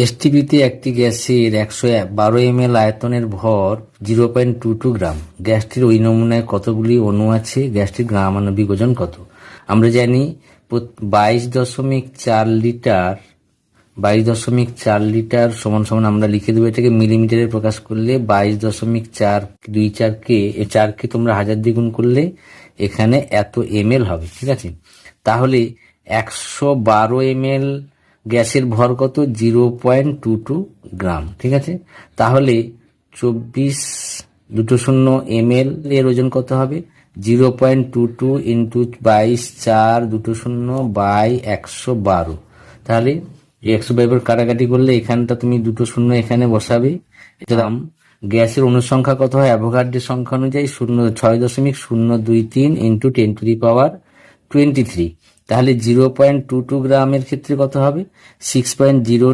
এসটিপিতে একটি গ্যাসের 112 ml আয়তনের ভর 0.22 গ্রাম। গ্যাসটির ওই নমুনায় কতগুলি অণু আছে? গ্যাসটির গ্রামাণবিক ওজন কত? আমরা জানি 22.4 লিটার সমান সমান আমরা লিখে দেবো এটাকে মিলিমিটারে প্রকাশ করলে 22.424 চারকে তোমরা 1000 দিয়ে গুণ করলে এখানে এত ml হবে। ঠিক আছে, তাহলে 112 ml গ্যাসের ভর কত? 0.22 গ্রাম। ঠিক আছে, তাহলে 24 ml এর ওজন কত হবে? 0.22 ইন্টু 22.4 তাহলে 112 কাটাকাটি করলে এখানটা তুমি 2 শূন্য এখানে বসাবে। এটা গ্যাসের অনুসংখ্যা কত হয় অ্যাভোগাড্রোর সংখ্যা অনুযায়ী? 6.023 ইন্টু 10⁻23। তাহলে 0.22 গ্রামের ক্ষেত্রে কত হবে? 6.02